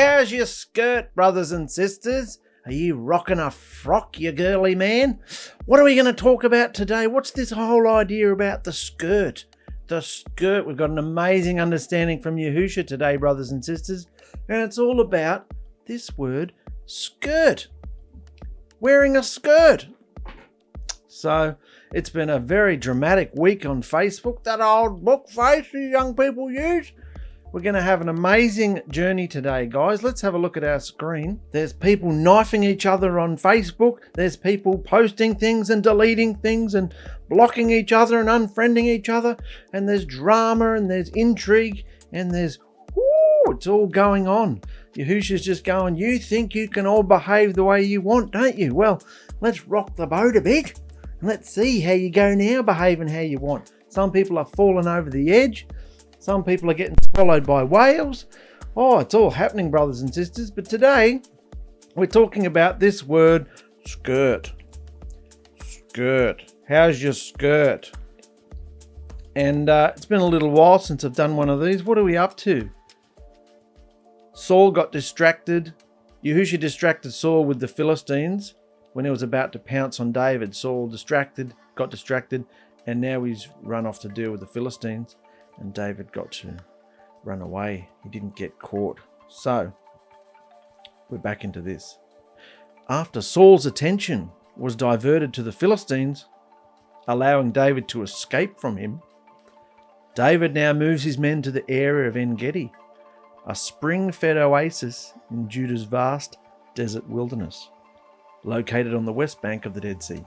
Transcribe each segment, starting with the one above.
how's your skirt, brothers and sisters? Are you rocking a frock, you girly man? What are we going to talk about today? What's this whole idea about the skirt? The skirt. We've got an amazing understanding from Yahusha today, brothers and sisters. And it's all about this word, skirt. Wearing a skirt. So it's been a very dramatic week on Facebook. That old book face you young people use. We're going to have an amazing journey today, guys. Let's have a look at our screen. There's people knifing each other on Facebook. There's people posting things and deleting things and blocking each other and unfriending each other. And there's drama and there's intrigue and there's, it's all going on. Yahusha's just going, you think you can all behave the way you want, don't you? Well, let's rock the boat a bit. And let's see how you go now behaving how you want. Some people are falling over the edge. Some people are getting swallowed by whales. Oh, it's all happening, brothers and sisters. But today, we're talking about this word, skirt. Skirt. How's your skirt? And it's been a little while since I've done one of these. What are we up to? Saul got distracted. Yahusha distracted Saul with the Philistines when he was about to pounce on David. Saul got distracted, and now he's run off to deal with the Philistines. And David got to run away. He didn't get caught. So, we're back into this. After Saul's attention was diverted to the Philistines, allowing David to escape from him, David now moves his men to the area of En-Gedi, a spring-fed oasis in Judah's vast desert wilderness, located on the west bank of the Dead Sea.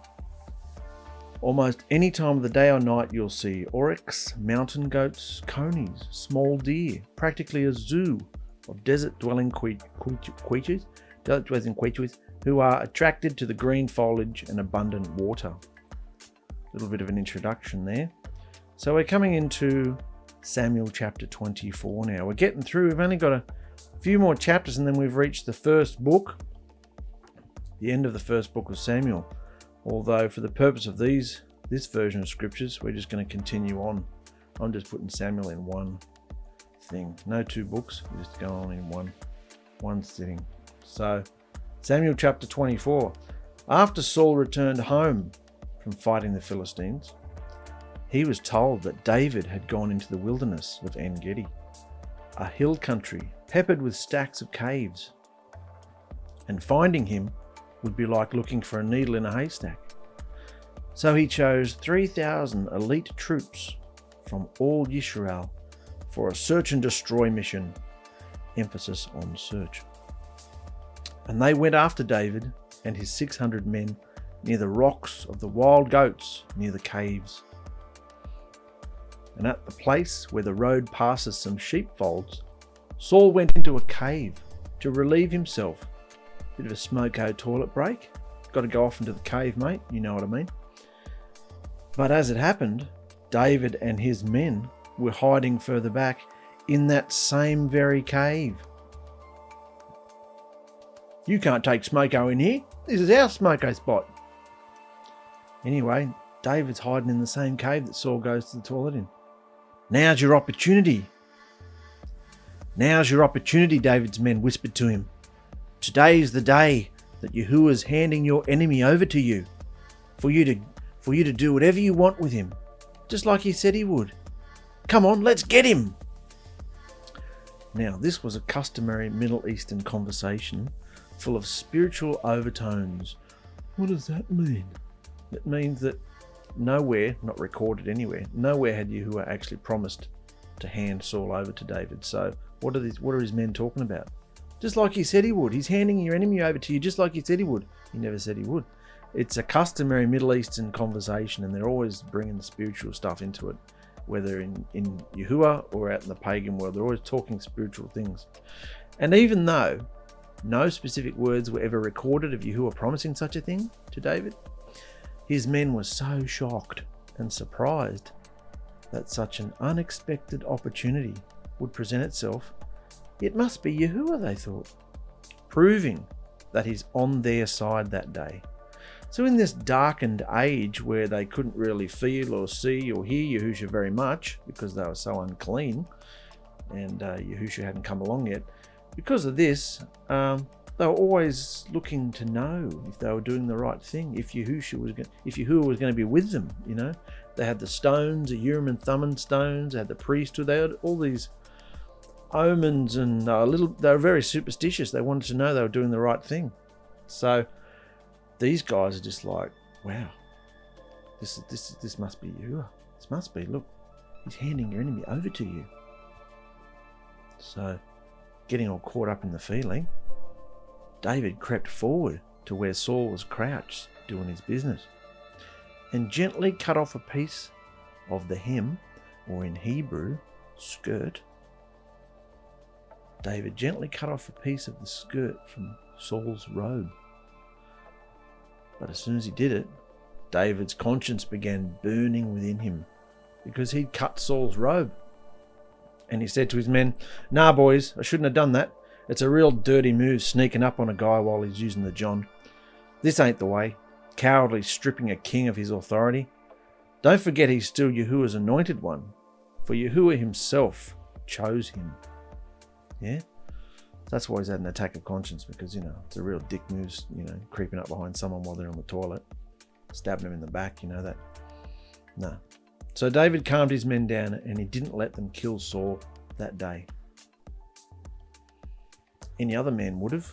Almost any time of the day or night you'll see oryx, mountain goats, conies, small deer, practically a zoo of desert-dwelling creatures who are attracted to the green foliage and abundant water. A little bit of an introduction there. So we're coming into Samuel chapter 24 now. We're getting through. We've only got a few more chapters and then we've reached the first book, the end of the first book of Samuel. Although for the purpose of this version of scriptures, we're just going to continue on. I'm just putting Samuel in one thing. No two books, we just go on in one sitting. So, Samuel chapter 24. After Saul returned home from fighting the Philistines, he was told that David had gone into the wilderness of En-Gedi, a hill country peppered with stacks of caves. And finding him would be like looking for a needle in a haystack. So he chose 3,000 elite troops from all Israel for a search and destroy mission, emphasis on search. And they went after David and his 600 men near the rocks of the wild goats near the caves. And at the place where the road passes some sheepfolds, Saul went into a cave to relieve himself. Bit of a ┬𝗏𝗏𝗡 toilet break. Got to go off into the cave, mate. You know what I mean. But as it happened, David and his men were hiding further back in that same very cave. You can't take ┬𝗏𝗡 in here. This is our ┬𝗏𝗡 spot. Anyway, David's hiding in the same cave that Saul goes to the toilet in. Now's your opportunity. Now's your opportunity, David's men whispered to him. Today is the day that Yahuwah's handing your enemy over to you, for you to do whatever you want with him, just like he said he would. Come on, let's get him. Now, this was a customary Middle Eastern conversation full of spiritual overtones. What does that mean? It means that nowhere, not recorded anywhere, nowhere had Yahuwah actually promised to hand Saul over to David. So what are his men talking about? Just like he said he would. He's handing your enemy over to you just like he said he would. He never said he would. It's a customary Middle Eastern conversation, and they're always bringing the spiritual stuff into it, whether in Yahuwah or out in the pagan world. They're always talking spiritual things. And even though no specific words were ever recorded of Yahuwah promising such a thing to David, his men were so shocked and surprised that such an unexpected opportunity would present itself. It must be Yahuwah, they thought, proving that he's on their side that day. So in this darkened age where they couldn't really feel or see or hear Yahusha very much because they were so unclean and Yahusha hadn't come along yet, because of this, they were always looking to know if they were doing the right thing, if Yahusha was going to be with them, you know. They had the stones, the Urim and Thummim stones, they had the priesthood, they had all these omens, and they were very superstitious. They wanted to know they were doing the right thing. So these guys are just like, wow, this must be Yahuwah. This must be, look, he's handing your enemy over to you. So, getting all caught up in the feeling, David crept forward to where Saul was crouched doing his business and gently cut off a piece of the hem, or in Hebrew, skirt. David gently cut off a piece of the skirt from Saul's robe. But as soon as he did it, David's conscience began burning within him because he'd cut Saul's robe. And he said to his men, "Nah, boys, I shouldn't have done that. It's a real dirty move sneaking up on a guy while he's using the John. This ain't the way. Cowardly stripping a king of his authority. Don't forget he's still Yahuwah's anointed one, for Yahuwah himself chose him." Yeah? That's why he's had an attack of conscience, because, you know, it's a real dick move, you know, creeping up behind someone while they're on the toilet, stabbing them in the back, you know that. No. So David calmed his men down and he didn't let them kill Saul that day. Any other man would have,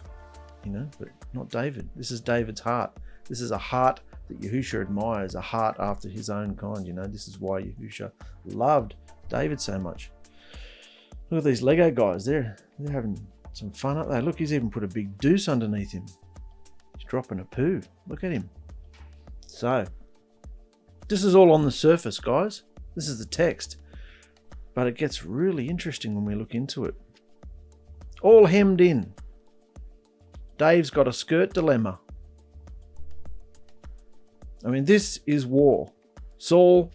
you know, but not David. This is David's heart. This is a heart that Yahusha admires, a heart after his own kind, you know. This is why Yahusha loved David so much. Look at these Lego guys. They're having some fun, aren't they? Look, he's even put a big deuce underneath him. He's dropping a poo. Look at him. So, this is all on the surface, guys. This is the text. But it gets really interesting when we look into it. All hemmed in. Dave's got a skirt dilemma. I mean, this is war. Saul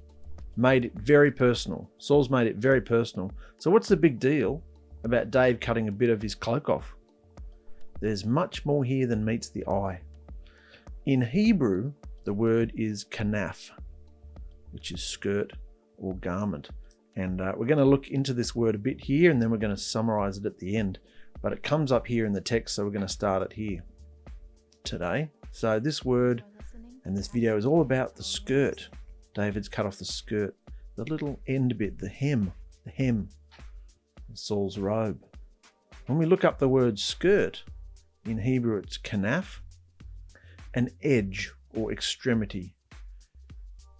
made it very personal. Saul's made it very personal. So what's the big deal about Dave cutting a bit of his cloak off? There's much more here than meets the eye. In Hebrew, the word is kanaf, which is skirt or garment. And we're going to look into this word a bit here, and then we're going to summarize it at the end. But it comes up here in the text, so we're going to start it here today. So this word and this video is all about the skirt. David's cut off the skirt, the little end bit, the hem of Saul's robe. When we look up the word skirt, in Hebrew it's kanaf, an edge or extremity.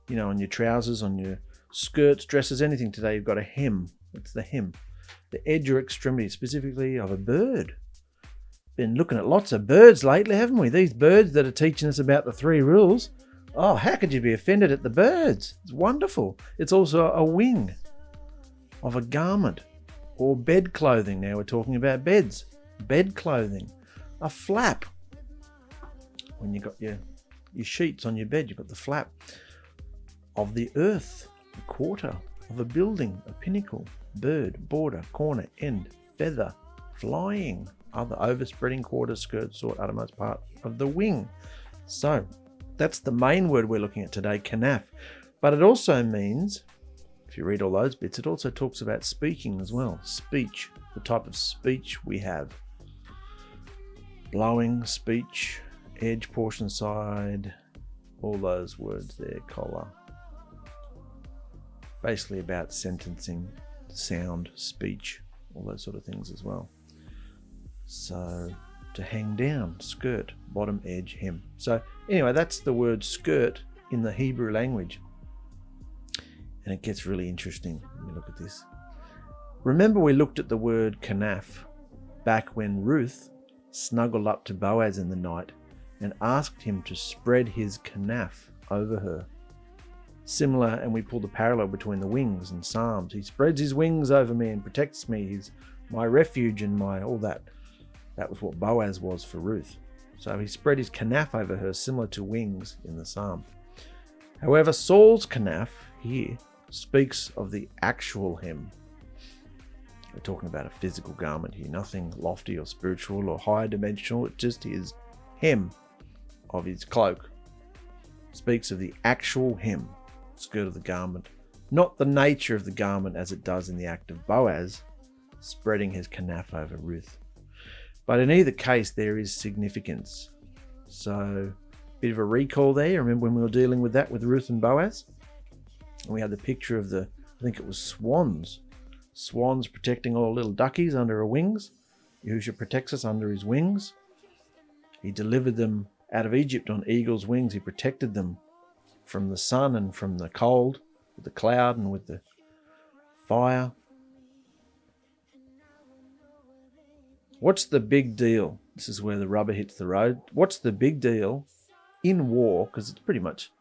You know, on your trousers, on your skirts, dresses, anything today, you've got a hem. It's the hem. The edge or extremity, specifically of a bird. Been looking at lots of birds lately, haven't we? These birds that are teaching us about the 3 rules. Oh, how could you be offended at the birds? It's wonderful. It's also a wing of a garment or bed clothing. Now we're talking about beds. Bed clothing. A flap. When you've got your sheets on your bed, you've got the flap of the earth, a quarter of a building, a pinnacle, bird, border, corner, end, feather, flying, other overspreading quarter, skirt, sort, uttermost part of the wing. So that's the main word we're looking at today, kanaf. But it also means, if you read all those bits, it also talks about speaking as well. Speech, the type of speech we have. Blowing, speech, edge, portion, side, all those words there, collar. Basically about sentencing, sound, speech, all those sort of things as well. So, to hang down, skirt, bottom, edge, hem. So, anyway, that's the word skirt in the Hebrew language. And it gets really interesting when we look at this. Remember we looked at the word kanaf back when Ruth snuggled up to Boaz in the night and asked him to spread his kanaf over her. Similar, and we pull the parallel between the wings and Psalms. He spreads his wings over me and protects me. He's my refuge and my all that. That was what Boaz was for Ruth. So he spread his kanaf over her, similar to wings in the Psalm. However, Saul's kanaf here speaks of the actual hem. We're talking about a physical garment here, nothing lofty or spiritual or higher dimensional. It's just his hem of his cloak. Speaks of the actual hem, skirt of the garment, not the nature of the garment as it does in the act of Boaz spreading his kanaf over Ruth. But in either case, there is significance. So, bit of a recall there. Remember when we were dealing with that with Ruth and Boaz? And we had the picture of I think it was swans. Swans protecting all the little duckies under her wings. Yahusha protects us under his wings. He delivered them out of Egypt on eagle's wings. He protected them from the sun and from the cold, with the cloud and with the fire. What's the big deal? This is where the rubber hits the road. What's the big deal in war? Because it's pretty much,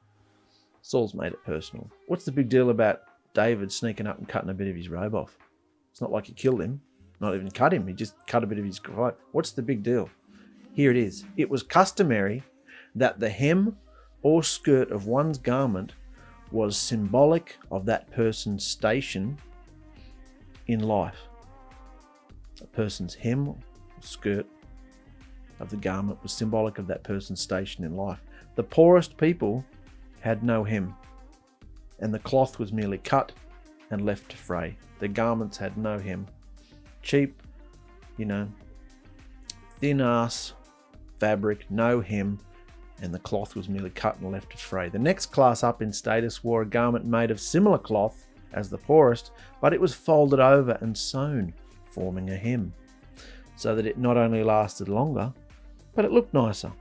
Saul's made it personal. What's the big deal about David sneaking up and cutting a bit of his robe off? It's not like he killed him, not even cut him. He just cut a bit of his cloak. What's the big deal? Here it is. It was customary that the hem or skirt of one's garment was symbolic of that person's station in life. A person's hem or skirt of the garment was symbolic of that person's station in life. The poorest people had no hem, and the cloth was merely cut and left to fray. Their garments had no hem. Cheap, thin ass fabric, no hem, and the cloth was merely cut and left to fray. The next class up in status wore a garment made of similar cloth as the poorest, but it was folded over and sewn, forming a hem, so that it not only lasted longer, but it looked nicer.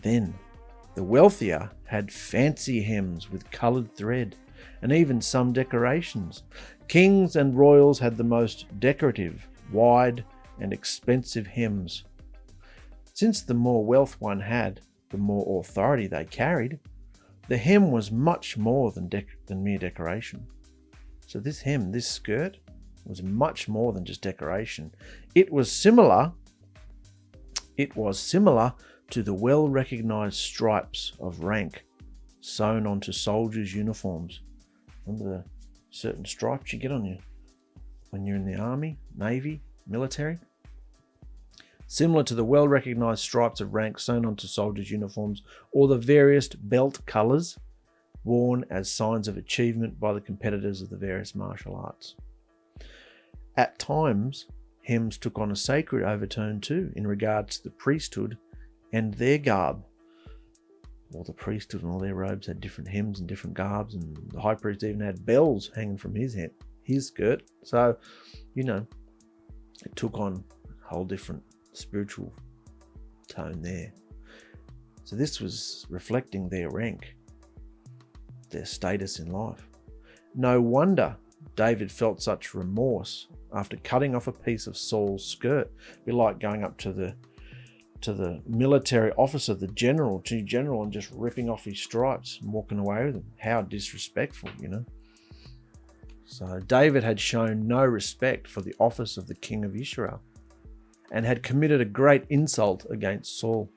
Then, the wealthier had fancy hems with coloured thread, and even some decorations. Kings and royals had the most decorative, wide, and expensive hems. Since the more wealth one had, the more authority they carried, the hem was much more than mere decoration. So this hem, this skirt, was much more than just decoration. It was similar to the well-recognized stripes of rank sewn onto soldiers' uniforms. Remember the certain stripes you get on you when you're in the army, navy, military? Similar to the well-recognized stripes of rank sewn onto soldiers' uniforms, or the various belt colours worn as signs of achievement by the competitors of the various martial arts. At times, hems took on a sacred overtone too, in regards to the priesthood and their garb. Well, the priesthood and all their robes had different hems and different garbs, and the high priest even had bells hanging from his head, his skirt. So, it took on a whole different spiritual tone there. So this was reflecting their rank, their status in life. No wonder David felt such remorse after cutting off a piece of Saul's skirt. It'd be like going up to the military officer, the chief general, and just ripping off his stripes and walking away with them. How disrespectful, So David had shown no respect for the office of the king of Israel, and had committed a great insult against Saul,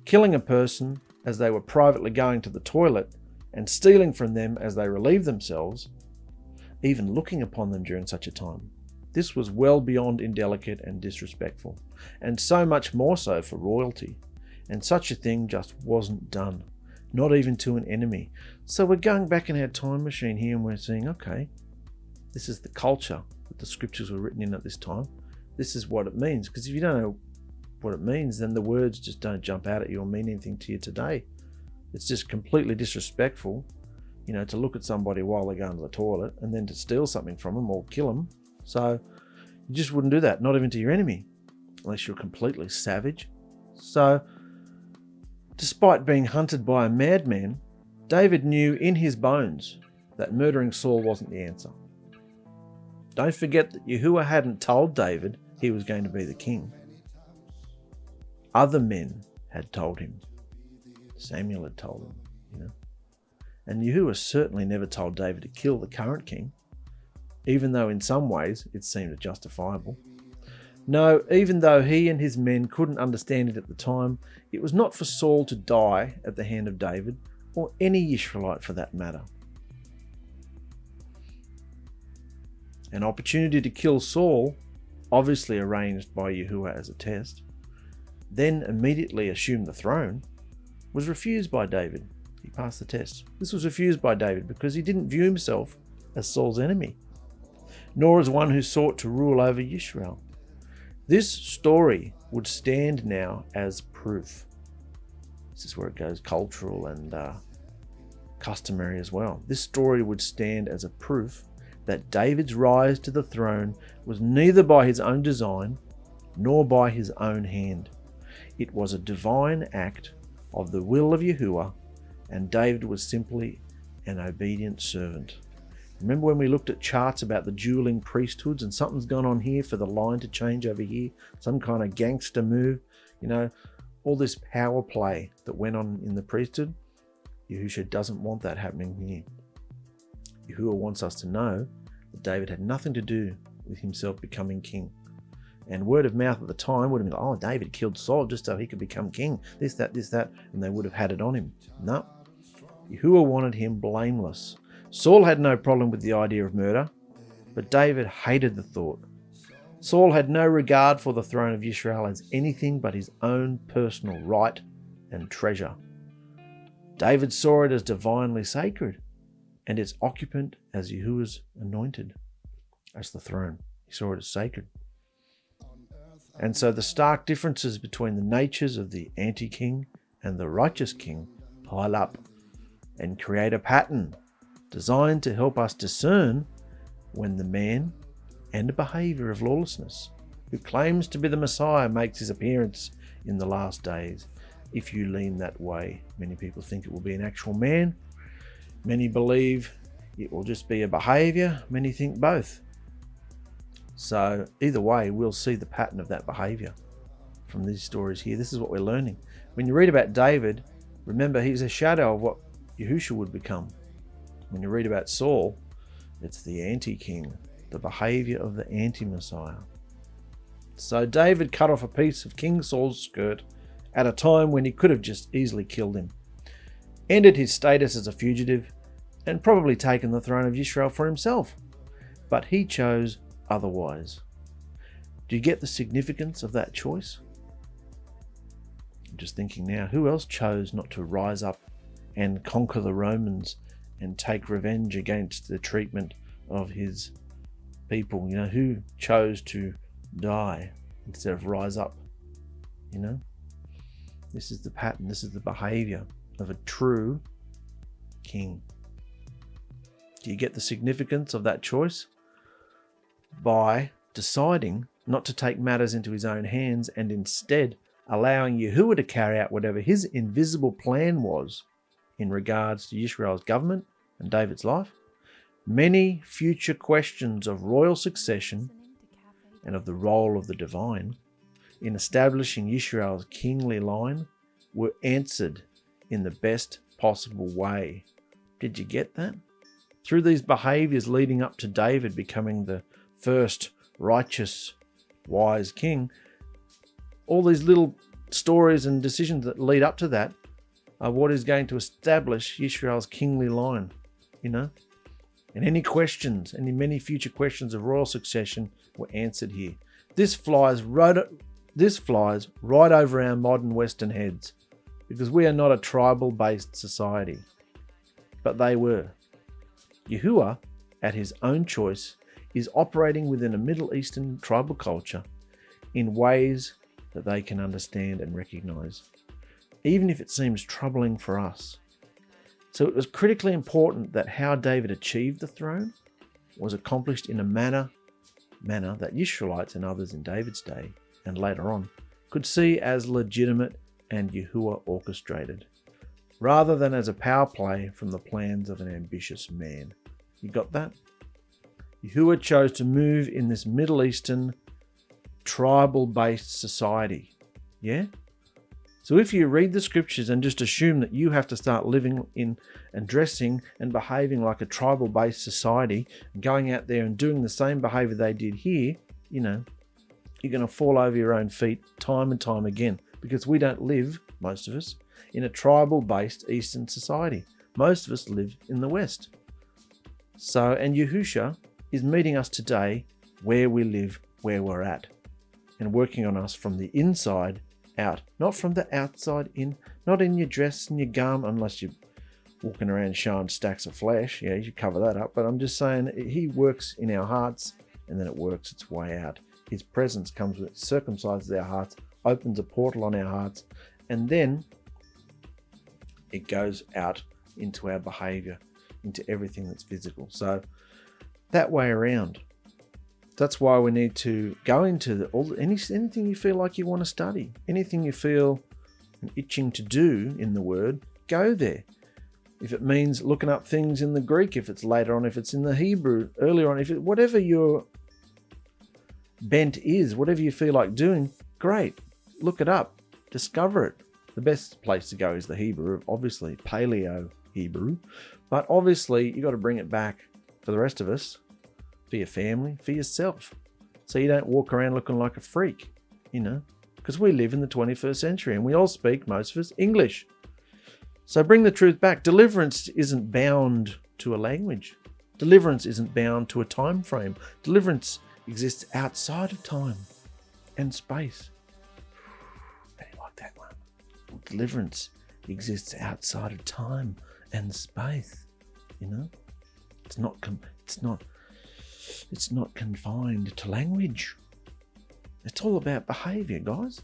killing a person as they were privately going to the toilet and stealing from them as they relieved themselves, even looking upon them during such a time. This was well beyond indelicate and disrespectful, and so much more so for royalty, and such a thing just wasn't done, not even to an enemy. So we're going back in our time machine here and we're seeing, okay, this is the culture that the scriptures were written in at this time. This is what it means. Because if you don't know what it means, then the words just don't jump out at you or mean anything to you today. It's just completely disrespectful, to look at somebody while they're going to the toilet and then to steal something from them or kill them. So you just wouldn't do that, not even to your enemy, unless you're completely savage. So, despite being hunted by a madman, David knew in his bones that murdering Saul wasn't the answer. Don't forget that Yahuwah hadn't told David he was going to be the king. Other men had told him. Samuel had told him, And Yahuwah certainly never told David to kill the current king, even though in some ways it seemed justifiable. No, even though he and his men couldn't understand it at the time, it was not for Saul to die at the hand of David, or any Israelite for that matter. An opportunity to kill Saul, obviously arranged by Yahuwah as a test, then immediately assume the throne, was refused by David. He passed the test. This was refused by David because he didn't view himself as Saul's enemy, nor as one who sought to rule over Israel. This story would stand now as proof. This is where it goes cultural and customary as well. This story would stand as a proof that David's rise to the throne was neither by his own design nor by his own hand. It was a divine act of the will of Yahuwah, and David was simply an obedient servant. Remember when we looked at charts about the dueling priesthoods, and something's gone on here for the line to change over here, some kind of gangster move, all this power play that went on in the priesthood. Yahusha doesn't want that happening here. Yahuwah wants us to know that David had nothing to do with himself becoming king. And word of mouth at the time would have been like, oh, David killed Saul just so he could become king. This, that, and they would have had it on him. No. Yahuwah wanted him blameless. Saul had no problem with the idea of murder, but David hated the thought. Saul had no regard for the throne of Israel as anything but his own personal right and treasure. David saw it as divinely sacred, and its occupant as Yahuwah's anointed, as the throne. He saw it as sacred. And so the stark differences between the natures of the anti-king and the righteous king pile up and create a pattern designed to help us discern when the man and behaviour of lawlessness, who claims to be the Messiah, makes his appearance in the last days. If you lean that way, many people think it will be an actual man. Many believe it will just be a behaviour. Many think both. So either way, we'll see the pattern of that behaviour from these stories here. This is what we're learning. When you read about David, remember he's a shadow of what Yahusha would become. When you read about Saul, it's the anti-king, the behaviour of the anti-Messiah. So David cut off a piece of King Saul's skirt at a time when he could have just easily killed him, ended his status as a fugitive, and probably taken the throne of Israel for himself. But he chose otherwise. Do you get the significance of that choice? I'm just thinking now, who else chose not to rise up and conquer the Romans and take revenge against the treatment of his people? Who chose to die instead of rise up? This is the pattern, this is the behavior of a true king. Do you get the significance of that choice? By deciding not to take matters into his own hands and instead allowing Yahuwah to carry out whatever his invisible plan was in regards to Israel's government and David's life, many future questions of royal succession and of the role of the divine in establishing Israel's kingly line were answered in the best possible way. Did you get that? Through these behaviors leading up to David becoming the first righteous, wise king, all these little stories and decisions that lead up to that are what is going to establish Israel's kingly line, And any questions, many future questions of royal succession were answered here. This flies right over our modern Western heads, because we are not a tribal-based society. But they were. Yahuwah, at his own choice, is operating within a Middle Eastern tribal culture in ways that they can understand and recognize, even if it seems troubling for us. So it was critically important that how David achieved the throne was accomplished in a manner that Israelites and others in David's day and later on could see as legitimate and Yahuwah orchestrated, rather than as a power play from the plans of an ambitious man. You got that? Yahuwah chose to move in this Middle Eastern tribal-based society. Yeah? So if you read the scriptures and just assume that you have to start living in and dressing and behaving like a tribal-based society, and going out there and doing the same behavior they did here, you're going to fall over your own feet time and time again, because we don't live, most of us, in a tribal-based Eastern society. Most of us live in the West. So, and Yahusha is meeting us today where we live, where we're at, and working on us from the inside out, not from the outside in, not in your dress and your garment, unless you're walking around showing stacks of flesh. Yeah, you cover that up. But I'm just saying, he works in our hearts, and then it works its way out His presence comes with it, circumcises our hearts, opens a portal on our hearts, and then it goes out into our behavior, into everything that's physical. So that way around. That's why we need to go into anything you feel like you want to study, anything you feel itching to do in the Word, go there. If it means looking up things in the Greek, if it's later on, if it's in the Hebrew earlier on, whatever your bent is, whatever you feel like doing, great. Look it up, discover it. The best place to go is the Hebrew, obviously, Paleo Hebrew. But obviously, you've got to bring it back for the rest of us, for your family, for yourself. So you don't walk around looking like a freak, because we live in the 21st century and we all speak, most of us, English. So bring the truth back. Deliverance isn't bound to a language. Deliverance isn't bound to a time frame. Deliverance exists outside of time and space. How do you like that one? Deliverance exists outside of time and space. It's not confined to language. It's all about behavior, guys.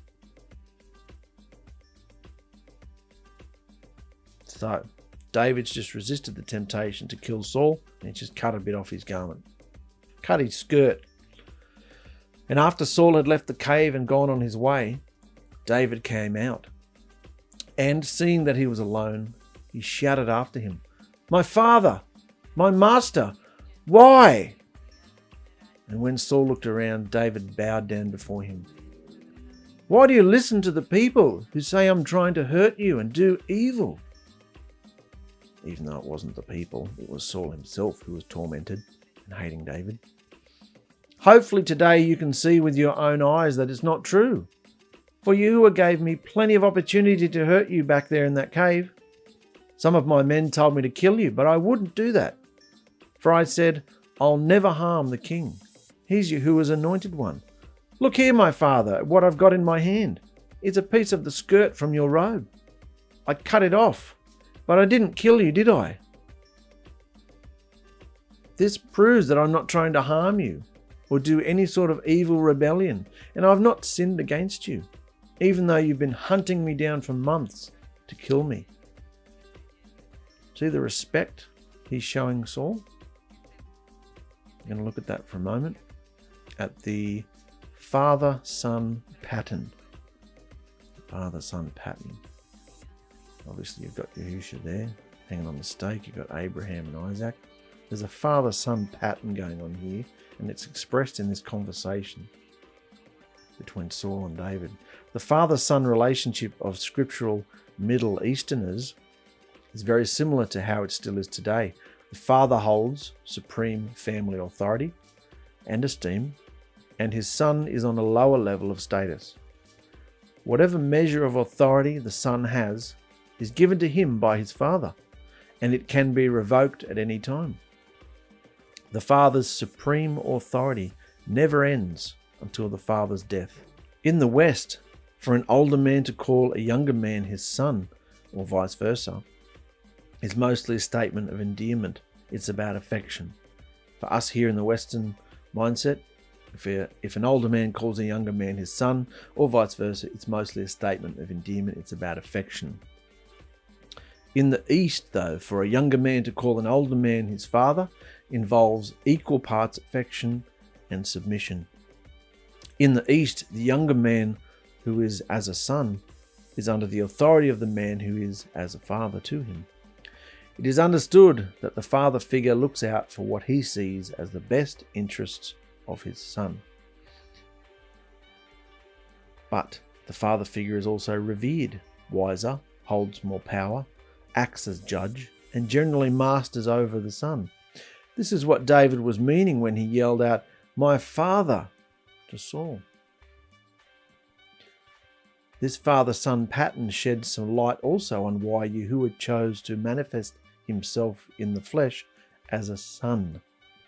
So, David's just resisted the temptation to kill Saul, and he just cut a bit off his garment. Cut his skirt. And after Saul had left the cave and gone on his way, David came out. And seeing that he was alone, he shouted after him, "My father, my master, why?" And when Saul looked around, David bowed down before him. "Why do you listen to the people who say I'm trying to hurt you and do evil?" Even though it wasn't the people, it was Saul himself who was tormented and hating David. Hopefully today you can see with your own eyes that it's not true. For Yahusha gave me plenty of opportunity to hurt you back there in that cave. Some of my men told me to kill you, but I wouldn't do that. For I said, I'll never harm the king. He's Yahusha's anointed one. Look here, my father, at what I've got in my hand. It's a piece of the skirt from your robe. I cut it off, but I didn't kill you, did I? This proves that I'm not trying to harm you or do any sort of evil rebellion, and I've not sinned against you, even though you've been hunting me down for months to kill me. See the respect he's showing Saul? I'm going to look at that for a moment. At the father-son pattern. Father-son pattern. Obviously you've got Yahusha there, hanging on the stake. You've got Abraham and Isaac. There's a father-son pattern going on here, and it's expressed in this conversation between Saul and David. The father-son relationship of scriptural Middle Easterners is very similar to how it still is today. The father holds supreme family authority and esteem, and his son is on a lower level of status. Whatever measure of authority the son has is given to him by his father, and it can be revoked at any time. The father's supreme authority never ends until the father's death. In the West, for an older man to call a younger man his son, or vice versa, is mostly a statement of endearment. It's about affection. For us here in the Western mindset, if an older man calls a younger man his son, or vice versa, it's mostly a statement of endearment. It's about affection. In the East, though, for a younger man to call an older man his father involves equal parts affection and submission. In the East, the younger man who is as a son is under the authority of the man who is as a father to him. It is understood that the father figure looks out for what he sees as the best interests of his son. But the father figure is also revered, wiser, holds more power, acts as judge, and generally masters over the son. This is what David was meaning when he yelled out, "My father," to Saul. This father-son pattern sheds some light also on why Yahusha chose to manifest himself in the flesh as a son.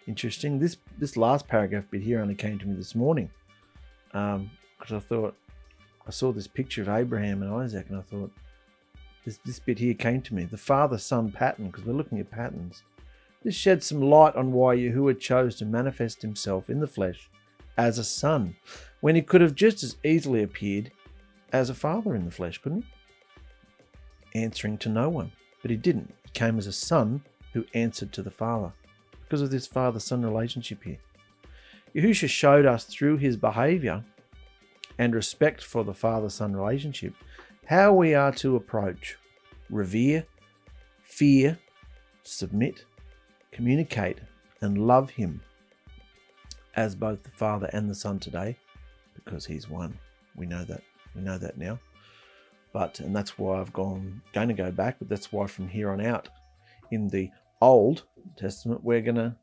Interesting. This last paragraph bit here only came to me this morning, because I saw this picture of Abraham and Isaac, and I thought this bit here came to me. The father-son pattern, because we're looking at patterns. This sheds some light on why Yahusha chose to manifest himself in the flesh as a son, when he could have just as easily appeared as a father in the flesh, couldn't he? Answering to no one. But he didn't. He came as a son who answered to the Father. Because of this father-son relationship here. Yahusha showed us through his behaviour and respect for the father-son relationship how we are to approach, revere, fear, submit, communicate, and love him as both the Father and the Son today, because he's one. We know that. We know that now. And that's why I've going to go back. But that's why from here on out, in the Old Testament, we're going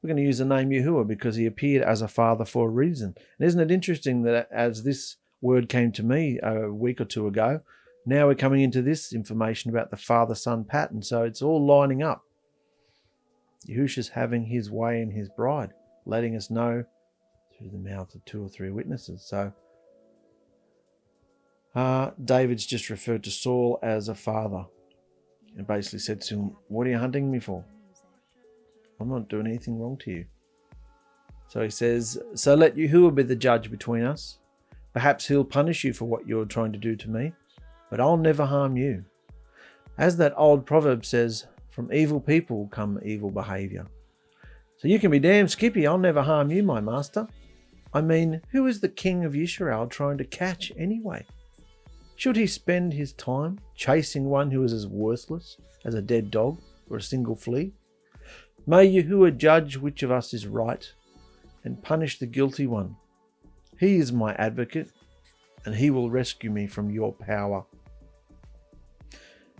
to use the name Yahuwah, because he appeared as a father for a reason. And isn't it interesting that as this word came to me a week or two ago, now we're coming into this information about the father-son pattern. So it's all lining up. Yahusha's having his way in his bride, letting us know through the mouth of 2 or 3 witnesses. So David's just referred to Saul as a father and basically said to him, "What are you hunting me for? I'm not doing anything wrong to you." So he says, "So let Yahuwah be the judge between us. Perhaps he'll punish you for what you're trying to do to me, but I'll never harm you." As that old proverb says, from evil people come evil behaviour. So you can be damn skippy, I'll never harm you, my master. I mean, who is the king of Israel trying to catch anyway? Should he spend his time chasing one who is as worthless as a dead dog or a single flea? May Yahuwah judge which of us is right and punish the guilty one. He is my advocate, and he will rescue me from your power.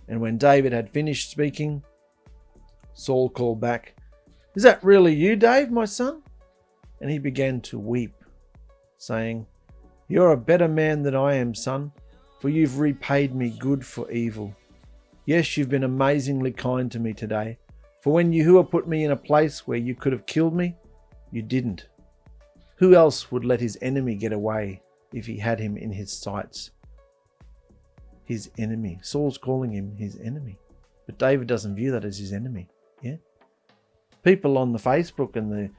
And when David had finished speaking, Saul called back, "Is that really you, Dave, my son?" And he began to weep, saying, "You're a better man than I am, son, for you've repaid me good for evil. Yes, you've been amazingly kind to me today, for when Yahuwah put me in a place where you could have killed me, you didn't. Who else would let his enemy get away if he had him in his sights?" His enemy. Saul's calling him his enemy. But David doesn't view that as his enemy. Yeah. People on the Facebook and the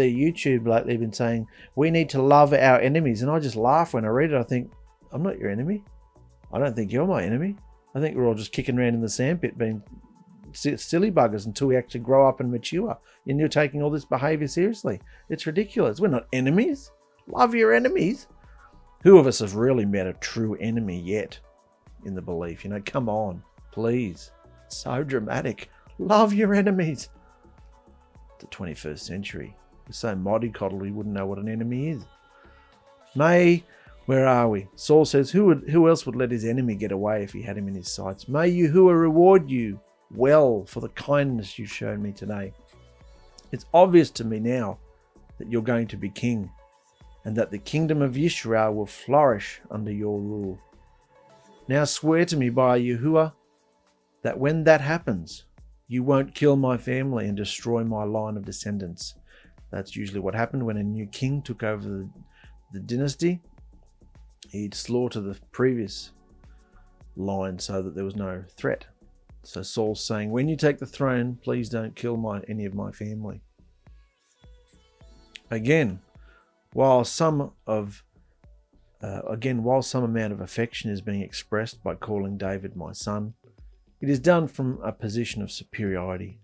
YouTube lately have been saying, we need to love our enemies. And I just laugh when I read it. I think, I'm not your enemy. I don't think you're my enemy. I think we're all just kicking around in the sandpit being silly buggers until we actually grow up and mature. And you're taking all this behaviour seriously. It's ridiculous. We're not enemies. Love your enemies. Who of us has really met a true enemy yet in the belief? Come on, please. It's so dramatic. Love your enemies. The 21st century. We're so mollycoddled we wouldn't know what an enemy is. Where are we? Saul says, who else would let his enemy get away if he had him in his sights? May Yahuwah reward you well for the kindness you've shown me today. It's obvious to me now that you're going to be king, and that the kingdom of Israel will flourish under your rule. Now swear to me by Yahuwah that when that happens, you won't kill my family and destroy my line of descendants. That's usually what happened when a new king took over the dynasty. He'd slaughter the previous line so that there was no threat. So Saul's saying, when you take the throne, please don't kill any of my family. Again, while some amount of affection is being expressed by calling David my son, it is done from a position of superiority.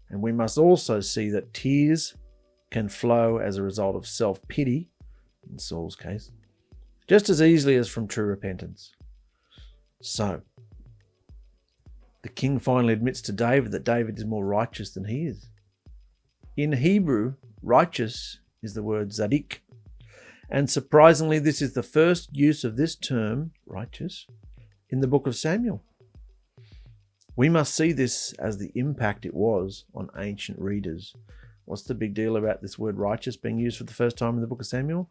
And we must also see that tears can flow as a result of self-pity, in Saul's case, just as easily as from true repentance. So, the king finally admits to David that David is more righteous than he is. In Hebrew, righteous is the word zadik. And surprisingly, this is the first use of this term, righteous, in the book of Samuel. We must see this as the impact it was on ancient readers. What's the big deal about this word righteous being used for the first time in the book of Samuel?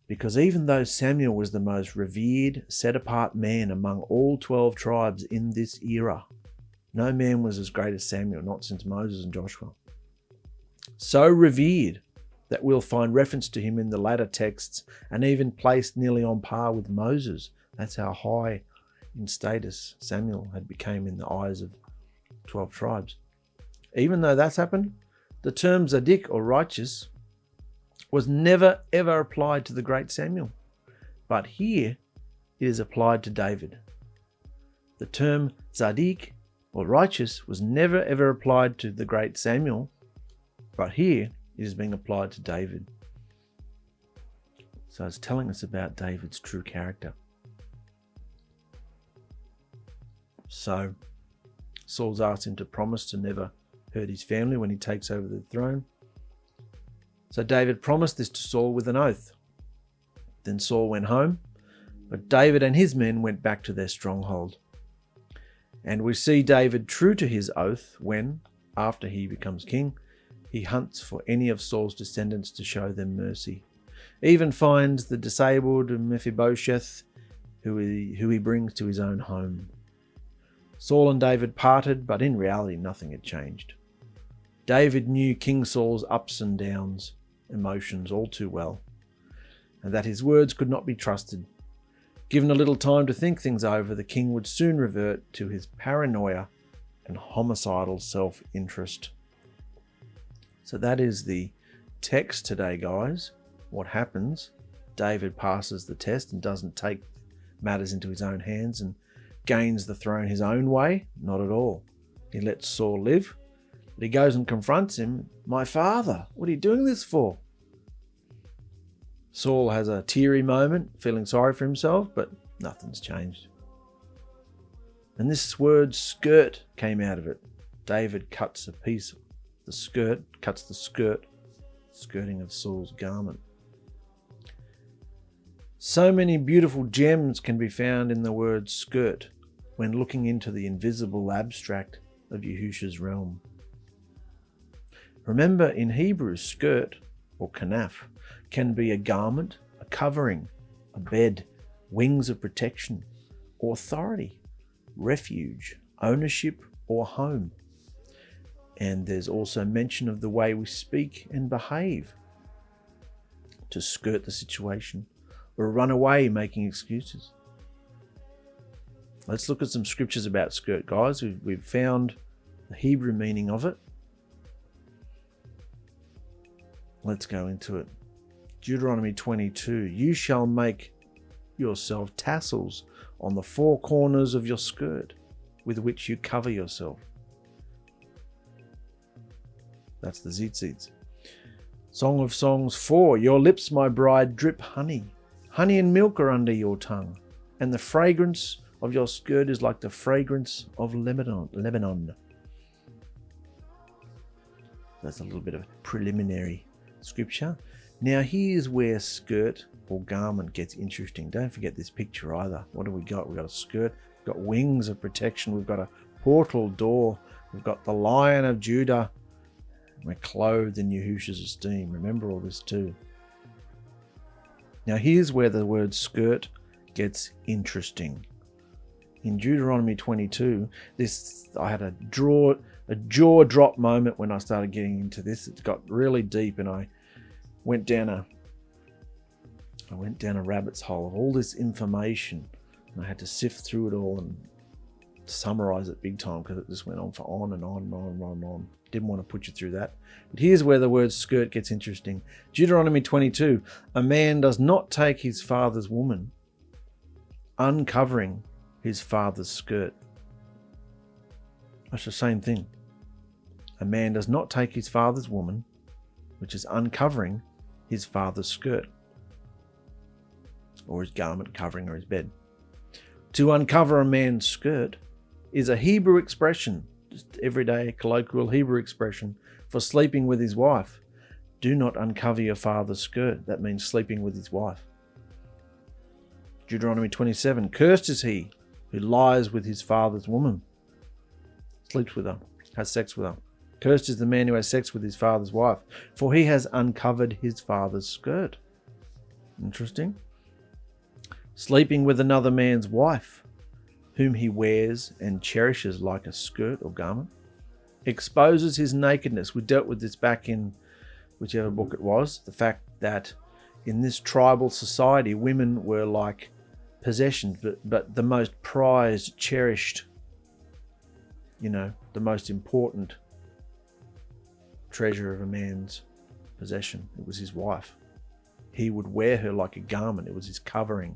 Because even though Samuel was the most revered, set-apart man among all 12 tribes in this era, no man was as great as Samuel, not since Moses and Joshua. So revered that we'll find reference to him in the latter texts and even placed nearly on par with Moses. That's how high in status Samuel had become in the eyes of 12 tribes. Even though that's happened, the term zadik or righteous was never ever applied to the great Samuel, but here it is applied to David. The term tzaddik, or righteous, was never ever applied to the great Samuel, but here it is being applied to David. So it's telling us about David's true character. So Saul's asked him to promise to never hurt his family when he takes over the throne. So David promised this to Saul with an oath. Then Saul went home, but David and his men went back to their stronghold. And we see David true to his oath when, after he becomes king, he hunts for any of Saul's descendants to show them mercy. He even finds the disabled Mephibosheth, who he brings to his own home. Saul and David parted, but in reality nothing had changed. David knew King Saul's ups and downs, emotions all too well, and that his words could not be trusted. Given a little time to think things over, the king would soon revert to his paranoia and homicidal self-interest. So that is the text today, guys. What happens? David passes the test and doesn't take matters into his own hands and gains the throne his own way. Not at all. He lets Saul live, but he goes and confronts him. My father, what are you doing this for? Saul has a teary moment, feeling sorry for himself, but nothing's changed. And this word skirt came out of it. David cuts a piece of the skirt, cuts the skirting of Saul's garment. So many beautiful gems can be found in the word skirt when looking into the invisible abstract of Yahusha's realm. Remember, in Hebrew, skirt, or kanaf, can be a garment, a covering, a bed, wings of protection, or authority, refuge, ownership, or home. And there's also mention of the way we speak and behave, to skirt the situation, or run away making excuses. Let's look at some scriptures about skirt, guys. We've found the Hebrew meaning of it. Let's go into it. Deuteronomy 22. You shall make yourself tassels on the four corners of your skirt, with which you cover yourself. That's the tzitzit. Song of Songs 4. Your lips, my bride, drip honey. Honey and milk are under your tongue, and the fragrance of your skirt is like the fragrance of Lebanon. That's a little bit of preliminary scripture. Now here's where skirt or garment gets interesting. Don't forget this picture either. What do we got? We've got a skirt, we've got wings of protection, we've got a portal door, we've got the Lion of Judah. We're clothed in Yahusha's esteem. Remember all this too. Now here's where the word skirt gets interesting. In Deuteronomy 22, I had a jaw drop moment when I started getting into this. It got really deep, and I went down a rabbit's hole of all this information, and I had to sift through it all and summarize it big time because it just went on for on and on and on and on and on. Didn't want to put you through that. But here's where the word skirt gets interesting. Deuteronomy 22. A man does not take his father's woman, uncovering his father's skirt. That's the same thing. A man does not take his father's woman, which is uncovering his father's skirt, or his garment covering, or his bed. To uncover a man's skirt is a Hebrew expression, just everyday colloquial Hebrew expression for sleeping with his wife. Do not uncover your father's skirt. That means sleeping with his wife. Deuteronomy 27. Cursed is he who lies with his father's woman, sleeps with her, has sex with her. Cursed is the man who has sex with his father's wife, for he has uncovered his father's skirt. Interesting. Sleeping with another man's wife, whom he wears and cherishes like a skirt or garment, exposes his nakedness. We dealt with this back in whichever book it was. The fact that in this tribal society, women were like possessions, but the most prized, cherished, the most important treasure of a man's possession. It was his wife. he would wear her like a garment. It was his covering,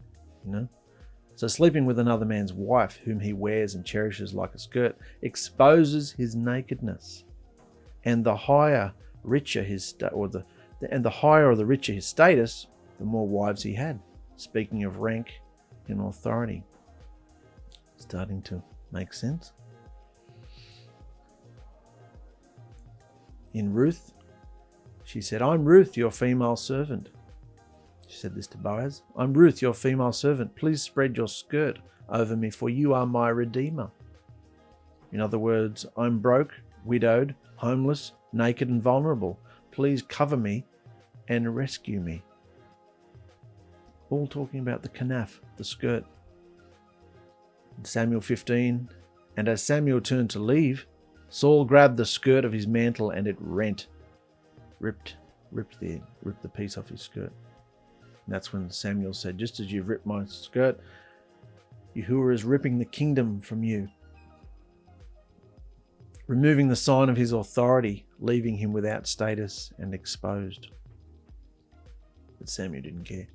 So sleeping with another man's wife, whom he wears and cherishes like a skirt, exposes his nakedness. And the higher, richer the higher or the richer his status, the more wives he had. Speaking of rank and authority. Starting to make sense. In Ruth, she said, "I'm Ruth, your female servant." She said this to Boaz. "I'm Ruth, your female servant. Please spread your skirt over me, for you are my redeemer." In other words, I'm broke, widowed, homeless, naked and vulnerable. Please cover me and rescue me. All talking about the kanaf, the skirt. In Samuel 15, and as Samuel turned to leave, Saul grabbed the skirt of his mantle and it ripped the piece off his skirt. And that's when Samuel said, "Just as you've ripped my skirt, Yahuwah is ripping the kingdom from you," removing the sign of his authority, leaving him without status and exposed. But Samuel didn't care.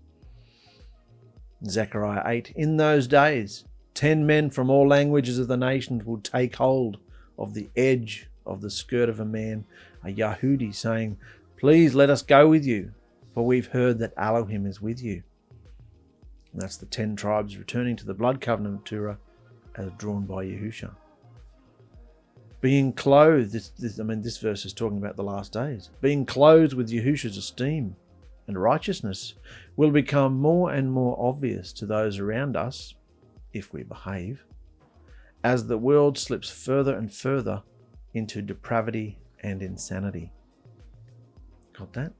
Zechariah 8, in those days, 10 men from all languages of the nations will take hold of the edge of the skirt of a man, a Yahudi, saying, "Please let us go with you, for we've heard that Elohim is with you." And that's the 10 tribes returning to the blood covenant of Torah as drawn by Yahusha. Being clothed, this verse is talking about the last days. Being clothed with Yahusha's esteem and righteousness will become more and more obvious to those around us, if we behave, as the world slips further and further into depravity and insanity. Got that?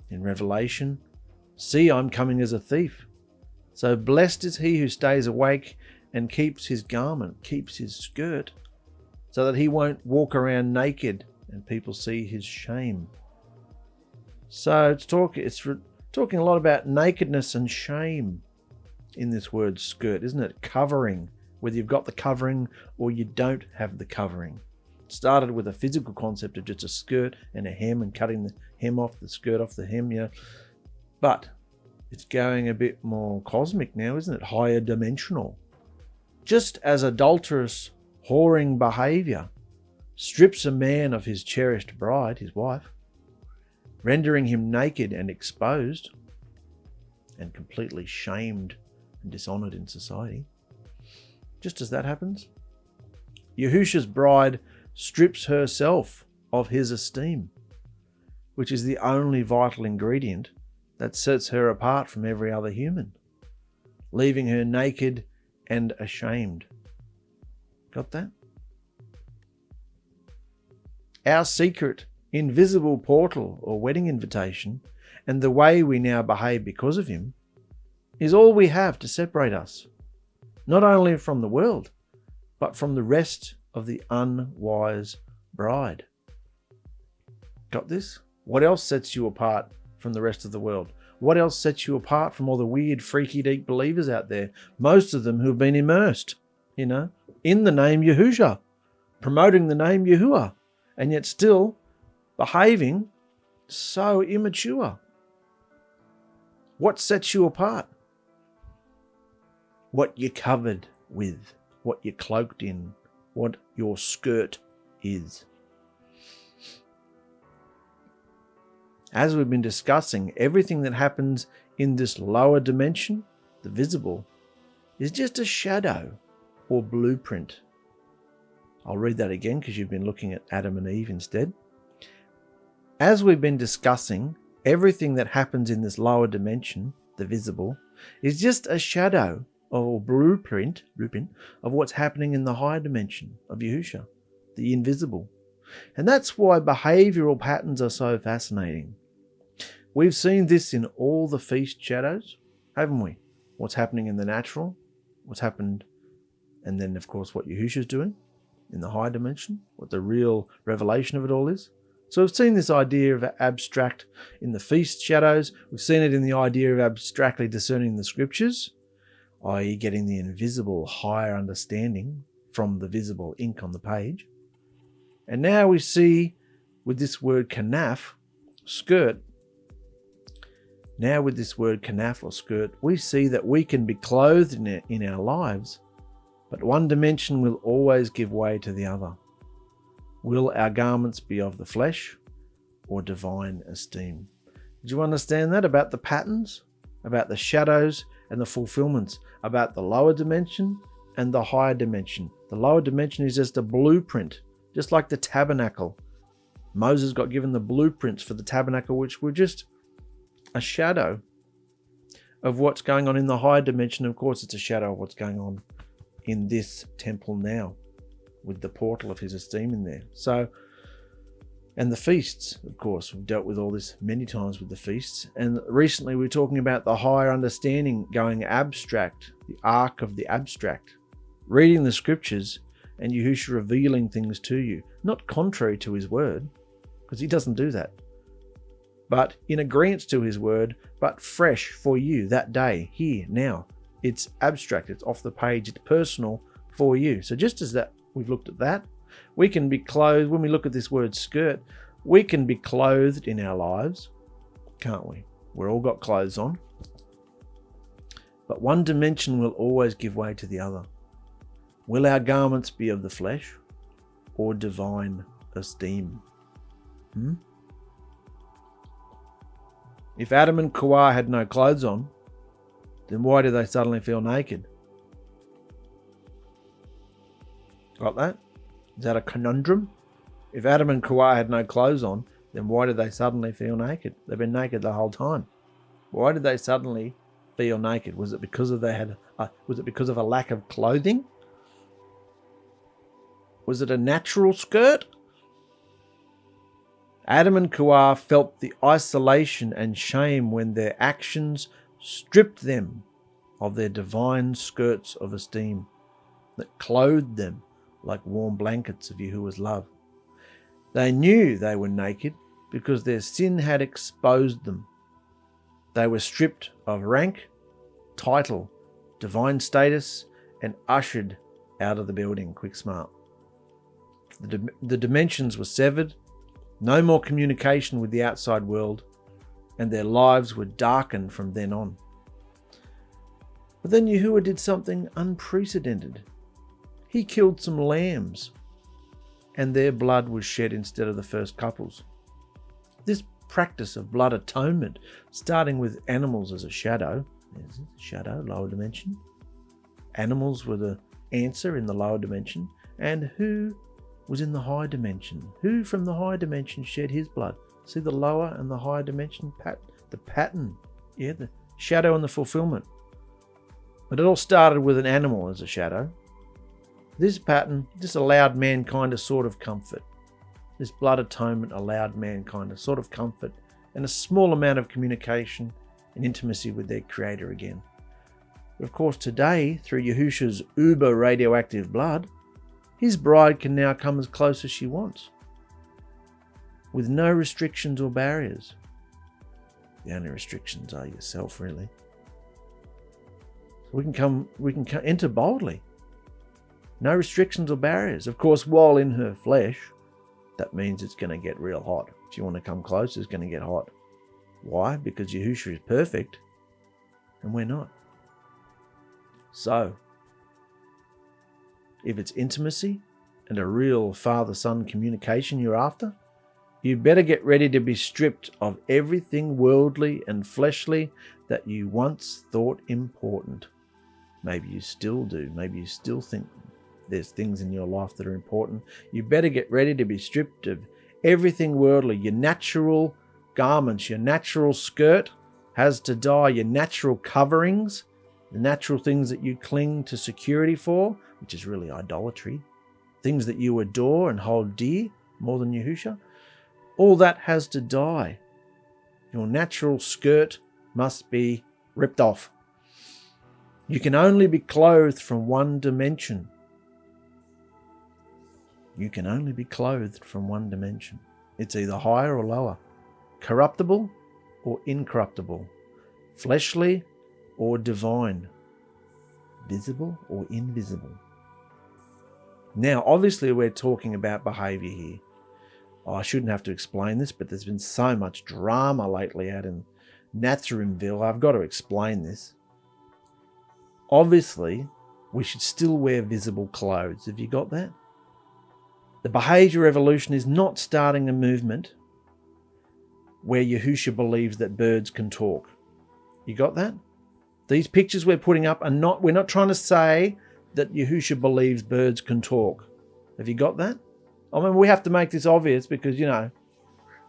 In Revelation, "See, I'm coming as a thief. So blessed is he who stays awake and keeps his garment, keeps his skirt, so that he won't walk around naked and people see his shame." So it's talking a lot about nakedness and shame in this word skirt, isn't it? Covering, whether you've got the covering or you don't have the covering. It started with a physical concept of just a skirt and a hem and cutting the hem off, the skirt off the hem, But it's going a bit more cosmic now, isn't it? Higher dimensional. Just as adulterous, whoring behavior strips a man of his cherished bride, his wife, rendering him naked and exposed and completely shamed and dishonored in society. Just as that happens, Yahusha's bride strips herself of his esteem, which is the only vital ingredient that sets her apart from every other human, leaving her naked and ashamed. Got that? Our secret, invisible portal or wedding invitation, and the way we now behave because of him, is all we have to separate us, not only from the world, but from the rest of the unwise bride. Got this? What else sets you apart from the rest of the world? What else sets you apart from all the weird, freaky deep believers out there, most of them who have been immersed, in the name Yahusha, promoting the name Yahuwah, and yet still behaving so immature? What sets you apart? What you're covered with, what you're cloaked in, what your skirt is. As we've been discussing, everything that happens in this lower dimension, the visible, is just a shadow or blueprint. I'll read that again because you've been looking at Adam and Eve instead. As we've been discussing, everything that happens in this lower dimension, the visible, is just a shadow or blueprint of what's happening in the higher dimension of Yahusha, the invisible. And that's why behavioral patterns are so fascinating. We've seen this in all the feast shadows, haven't we? What's happening in the natural, what's happened, and then of course what Yahusha's doing in the higher dimension, what the real revelation of it all is. So we've seen this idea of abstract in the feast shadows. We've seen it in the idea of abstractly discerning the scriptures, i.e. getting the invisible higher understanding from the visible ink on the page. And now we see with this word kanaf, skirt, Now with this word kanaf or skirt, we see that we can be clothed in our lives, but one dimension will always give way to the other. Will our garments be of the flesh or divine esteem? Did you understand that about the patterns, about the shadows and the fulfillments, about the lower dimension and the higher dimension? The lower dimension is just a blueprint, just like the tabernacle. Moses got given the blueprints for the tabernacle, which were just a shadow of what's going on in the higher dimension. Of course, it's a shadow of what's going on in this temple now, with the portal of his esteem in there. So, and the feasts, of course, we've dealt with all this many times with the feasts. And recently we're talking about the higher understanding going abstract, the arc of the abstract, reading the scriptures and Yahusha revealing things to you, not contrary to his word, because he doesn't do that, but in agreement to his word, but fresh for you that day, here, now. It's abstract, it's off the page, it's personal for you. So just as that, we've looked at that, we can be clothed, when we look at this word skirt, we can be clothed in our lives, can't we? We've all got clothes on. But one dimension will always give way to the other. Will our garments be of the flesh or divine esteem? If Adam and Ḥawwa had no clothes on, then why do they suddenly feel naked? Got that? Is that a conundrum? If Adam and Ḥawwa had no clothes on, then why did they suddenly feel naked? They've been naked the whole time. Why did they suddenly feel naked? Was it because of a lack of clothing? Was it a natural skirt? Adam and Ḥawwa felt the isolation and shame when their actions stripped them of their divine skirts of esteem that clothed them like warm blankets of Yahuwah's love. They knew they were naked because their sin had exposed them. They were stripped of rank, title, divine status, and ushered out of the building quick smart. The dimensions were severed, no more communication with the outside world, and their lives were darkened from then on. But then Yahuwah did something unprecedented. He killed some lambs, and their blood was shed instead of the first couples. This practice of blood atonement, starting with animals as a shadow, there's a shadow, lower dimension. Animals were the answer in the lower dimension, and who was in the higher dimension? Who from the higher dimension shed his blood? See the lower and the higher dimension, the pattern, the shadow and the fulfillment. But it all started with an animal as a shadow. This pattern just allowed mankind a sort of comfort. This blood atonement allowed mankind a sort of comfort and a small amount of communication and intimacy with their Creator again. But of course today, through Yahusha's uber radioactive blood, his bride can now come as close as she wants, with no restrictions or barriers. The only restrictions are yourself, really. So we can enter boldly. No restrictions or barriers. Of course, while in her flesh, that means it's going to get real hot. If you want to come close, it's going to get hot. Why? Because Yahusha is perfect and we're not. So, if it's intimacy and a real father-son communication you're after, you better get ready to be stripped of everything worldly and fleshly that you once thought important. Maybe you still do. Maybe you still think there's things in your life that are important. You better get ready to be stripped of everything worldly. Your natural garments, your natural skirt has to die. Your natural coverings, the natural things that you cling to security for, which is really idolatry, things that you adore and hold dear more than Yahusha, all that has to die. Your natural skirt must be ripped off. You can only be clothed from one dimension. You can only be clothed from one dimension. It's either higher or lower, corruptible or incorruptible, fleshly or divine, visible or invisible. Now, obviously, we're talking about behavior here. I shouldn't have to explain this, but there's been so much drama lately out in ┬𝗏𝗏, I've got to explain this. Obviously, we should still wear visible clothes. Have you got that? The behaviour revolution is not starting a movement where Yahusha believes that birds can talk. You got that? These pictures we're putting up we're not trying to say that Yahusha believes birds can talk. Have you got that? I mean, we have to make this obvious because,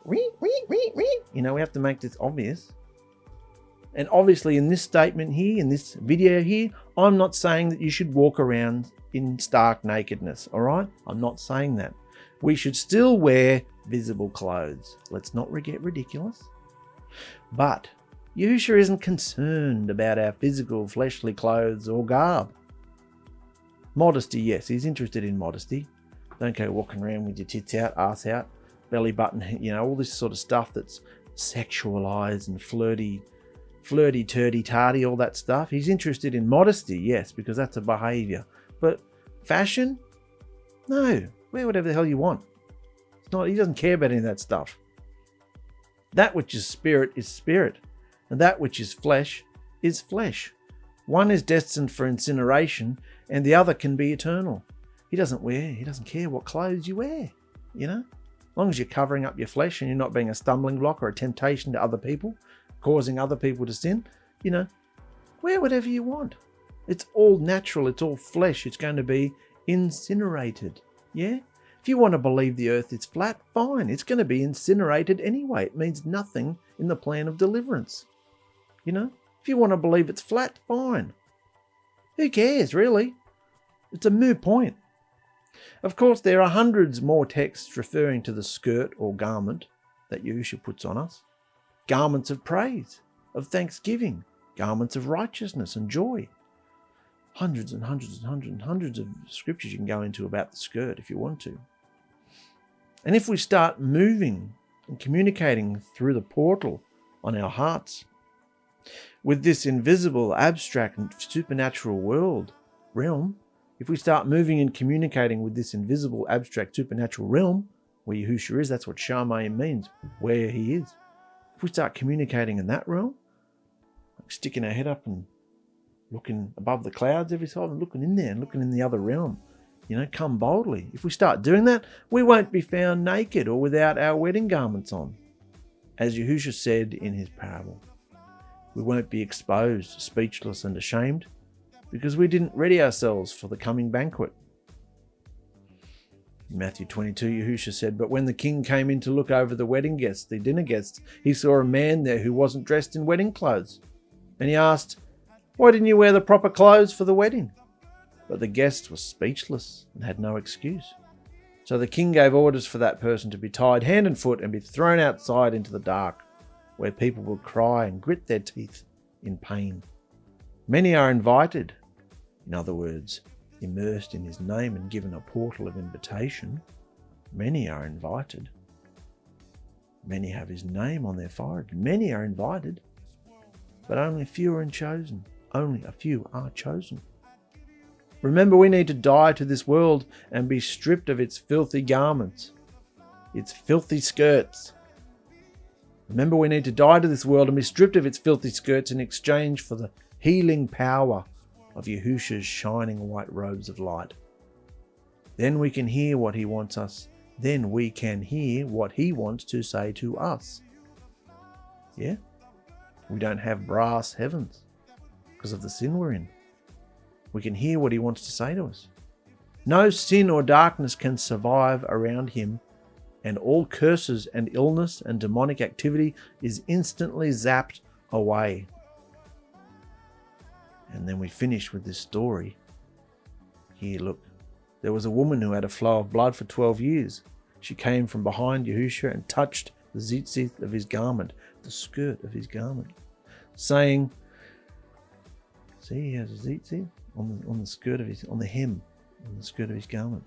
we have to make this obvious. And obviously in this statement here, in this video here, I'm not saying that you should walk around in stark nakedness, all right? I'm not saying that. We should still wear visible clothes. Let's not get ridiculous. But Yahusha isn't concerned about our physical fleshly clothes or garb. Modesty, yes, he's interested in modesty. Don't go walking around with your tits out, ass out, belly button, all this sort of stuff that's sexualized and flirty, turdy, tardy, all that stuff. He's interested in modesty, yes, because that's a behavior. But fashion? No, wear whatever the hell you want. He doesn't care about any of that stuff. That which is spirit, and that which is flesh is flesh. One is destined for incineration, and the other can be eternal. He doesn't care what clothes you wear, As long as you're covering up your flesh and you're not being a stumbling block or a temptation to other people, causing other people to sin, wear whatever you want. It's all natural, it's all flesh, it's going to be incinerated, yeah? If you want to believe the earth is flat, fine, it's going to be incinerated anyway. It means nothing in the plan of deliverance, If you want to believe it's flat, fine. Who cares, really? It's a moot point. Of course, there are hundreds more texts referring to the skirt or garment that Yahusha puts on us. Garments of praise, of thanksgiving, garments of righteousness and joy. Hundreds and hundreds and hundreds and hundreds of scriptures you can go into about the skirt if you want to. And if we start moving and communicating through the portal on our hearts with this invisible, abstract and supernatural realm, if we start moving and communicating with this invisible, abstract, supernatural realm, where Yahusha is, that's what ┕𝗪𝗡 means, where he is. If we start communicating in that realm, like sticking our head up and looking above the clouds every time and looking in there and looking in the other realm, come boldly. If we start doing that, we won't be found naked or without our wedding garments on. As Yahusha said in his parable, we won't be exposed, speechless and ashamed, because we didn't ready ourselves for the coming banquet. In Matthew 22, Yahusha said, "But when the king came in to look over the wedding guests, the dinner guests, he saw a man there who wasn't dressed in wedding clothes. And he asked, 'Why didn't you wear the proper clothes for the wedding?' But the guest was speechless and had no excuse. So the king gave orders for that person to be tied hand and foot and be thrown outside into the dark, where people will cry and grit their teeth in pain. Many are invited," in other words, immersed in his name and given a portal of invitation. Many are invited. Many have his name on their forehead. Many are invited, but only a few are chosen. Only a few are chosen. Remember, we need to die to this world and be stripped of its filthy garments, its filthy skirts. Remember, we need to die to this world and be stripped of its filthy skirts in exchange for the healing power of Yahusha's shining white robes of light. Then we can hear what he wants us. Then we can hear what he wants to say to us. Yeah? We don't have brass heavens because of the sin we're in. We can hear what he wants to say to us. No sin or darkness can survive around him, and all curses and illness and demonic activity is instantly zapped away. And then we finish with this story. Here, look. There was a woman who had a flow of blood for 12 years. She came from behind Yahusha and touched the tzitzit of his garment, the skirt of his garment, saying, see, he has a tzitzit on the skirt of his, on the hem, on the skirt of his garment.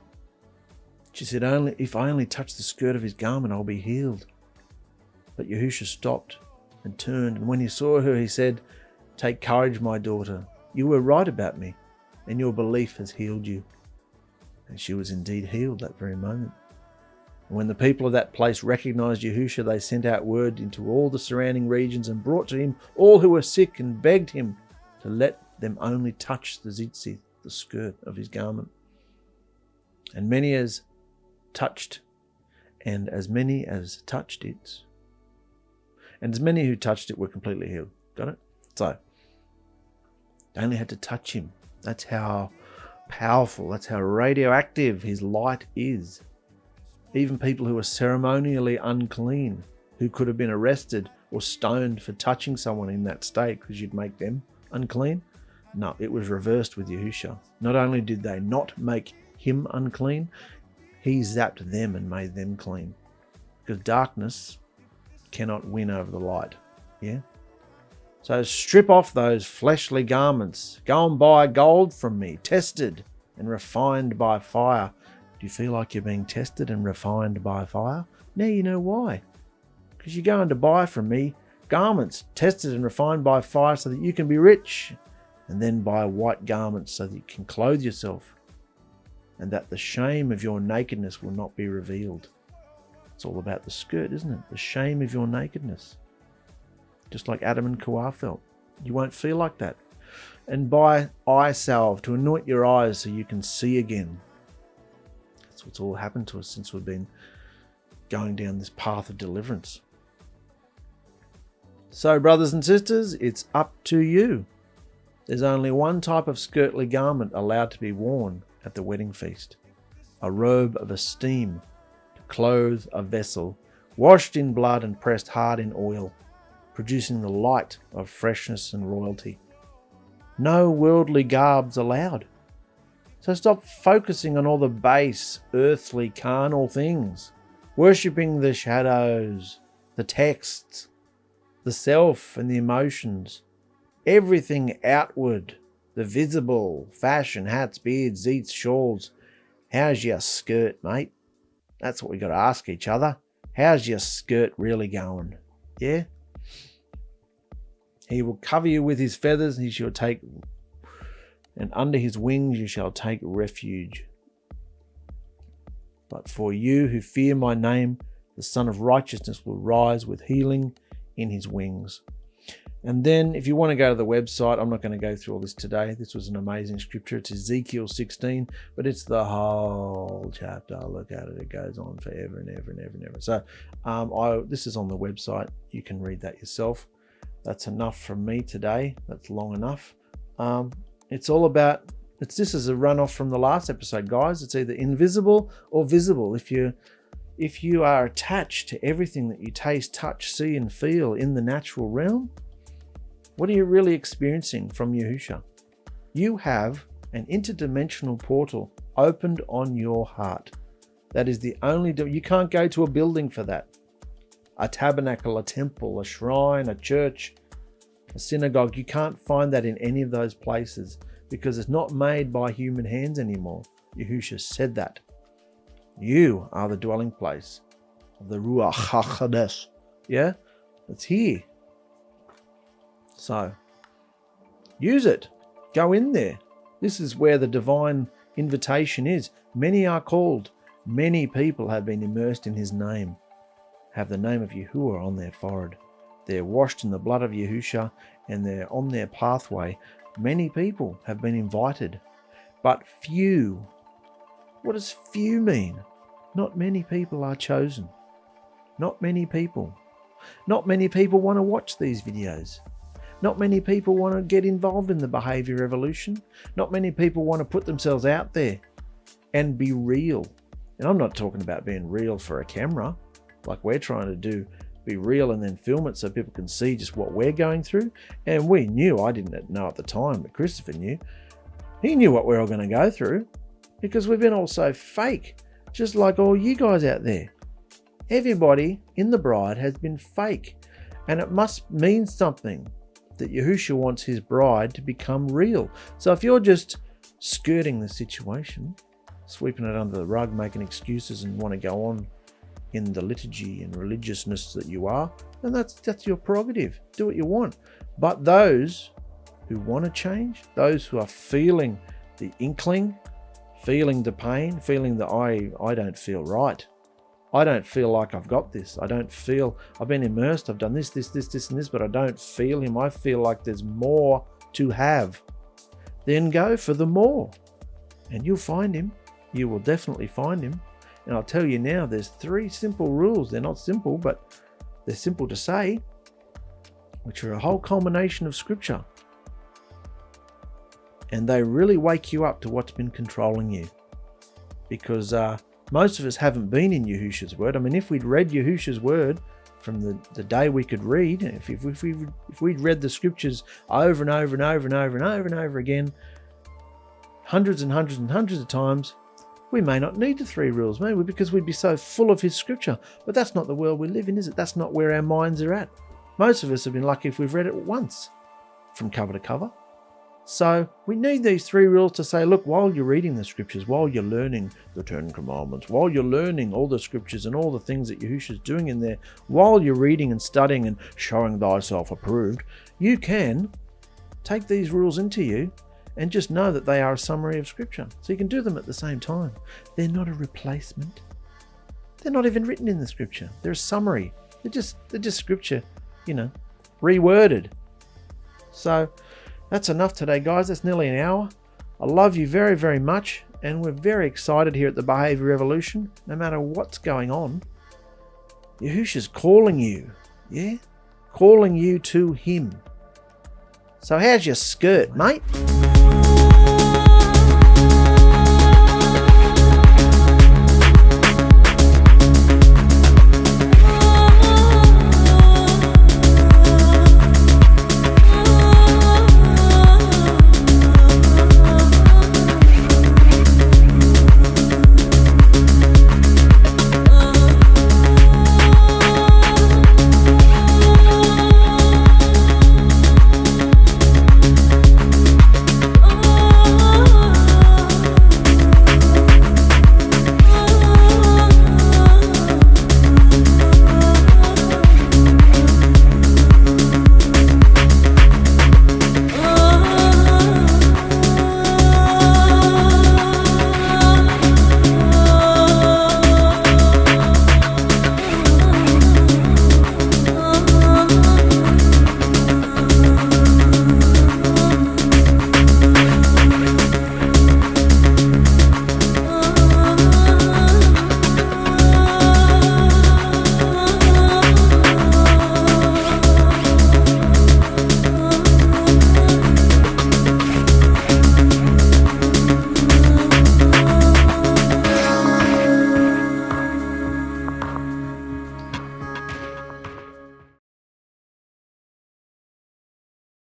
She said, if I only touch the skirt of his garment, I'll be healed. But Yahusha stopped and turned, and when he saw her, he said, "Take courage, my daughter. You were right about me, and your belief has healed you." And she was indeed healed that very moment. And when the people of that place recognized Yahusha, they sent out word into all the surrounding regions and brought to him all who were sick and begged him to let them only touch the tzitzi, the skirt of his garment. And many as touched, and as many as touched it. And as many who touched it were completely healed. Got it? So, they only had to touch him. That's how powerful, that's how radioactive his light is. Even people who were ceremonially unclean, who could have been arrested or stoned for touching someone in that state because you'd make them unclean. No, it was reversed with Yahusha. Not only did they not make him unclean, he zapped them and made them clean. Because darkness cannot win over the light. Yeah? So strip off those fleshly garments. Go and buy gold from me, tested and refined by fire. Do you feel like you're being tested and refined by fire? Now you know why. Because you're going to buy from me garments tested and refined by fire so that you can be rich. And then buy white garments so that you can clothe yourself. And that the shame of your nakedness will not be revealed. It's all about the skirt, isn't it? The shame of your nakedness. Just like Adam and Kawah felt. You won't feel like that. And buy eye salve to anoint your eyes so you can see again. That's what's all happened to us since we've been going down this path of deliverance. So, brothers and sisters, it's up to you. There's only one type of skirtly garment allowed to be worn at the wedding feast. A robe of esteem to clothe a vessel, washed in blood and pressed hard in oil, producing the light of freshness and royalty. No worldly garbs allowed. So stop focusing on all the base, earthly, carnal things, worshipping the shadows, the texts, the self and the emotions, everything outward, the visible, fashion, hats, beards, zeets, shawls. How's your skirt, mate? That's what we got to ask each other. How's your skirt really going? Yeah? He will cover you with his feathers, and he shall take, and under his wings you shall take refuge. But for you who fear my name, the Son of Righteousness will rise with healing in his wings. And then if you want to go to the website, I'm not going to go through all this today. This was an amazing scripture. It's Ezekiel 16, but it's the whole chapter. Look at it. It goes on forever and ever and ever and ever. So this is on the website. You can read that yourself. That's enough from me today. That's long enough. It's all about, this is a runoff from the last episode, guys. It's either invisible or visible. If you are attached to everything that you taste, touch, see, and feel in the natural realm, what are you really experiencing from Yahusha? You have an interdimensional portal opened on your heart. That is the only door. You can't go to a building for that. A tabernacle, a temple, a shrine, a church, a synagogue. You can't find that in any of those places because it's not made by human hands anymore. Yahusha said that. You are the dwelling place of the Ruach HaKodesh. Yeah? It's here. So, use it. Go in there. This is where the divine invitation is. Many are called. Many people have been immersed in his name, have the name of Yahuwah on their forehead. They're washed in the blood of Yahusha and they're on their pathway. Many people have been invited, but few. What does few mean? Not many people are chosen. Not many people. Not many people want to watch these videos. Not many people want to get involved in the behavior revolution. Not many people want to put themselves out there and be real. And I'm not talking about being real for a camera, like we're trying to do, be real and then film it so people can see just what we're going through. And we knew, I didn't know at the time, but Christopher knew. He knew what we're all going to go through because we've been all so fake, just like all you guys out there. Everybody in the bride has been fake, and it must mean something that Yahusha wants his bride to become real. So if you're just skirting the situation, sweeping it under the rug, making excuses and want to go on in the liturgy and religiousness that you are, then that's your prerogative. Do what you want. But those who want to change, those who are feeling the inkling, feeling the pain, feeling that I don't feel right, I don't feel like I've got this. I don't feel, I've been immersed, I've done this, and this, but I don't feel him. I feel like there's more to have. Then go for the more. And you'll find him. You will definitely find him. And I'll tell you now, there's 3 simple rules. They're not simple, but they're simple to say, which are a whole culmination of scripture. And they really wake you up to what's been controlling you. Because most of us haven't been in Yahusha's word. I mean, if we'd read Yahusha's word from the day we could read, if we'd read the scriptures over and over and over and over and over and over again, hundreds and hundreds and hundreds of times, we may not need the 3 rules, may we? Because we'd be so full of his scripture. But that's not the world we live in, is it? That's not where our minds are at. Most of us have been lucky if we've read it once from cover to cover. So we need these 3 rules to say, look, while you're reading the scriptures, while you're learning the 10 Commandments, while you're learning all the scriptures and all the things that Yahusha's doing in there, while you're reading and studying and showing thyself approved, you can take these rules into you and just know that they are a summary of scripture. So you can do them at the same time. They're not a replacement. They're not even written in the scripture. They're a summary. They're just scripture, reworded. So that's enough today, guys. That's nearly an hour. I love you very, very much. And we're very excited here at the Behavior Revolution. No matter what's going on, Yahusha's calling you. Yeah? Calling you to him. So how's your skirt, mate?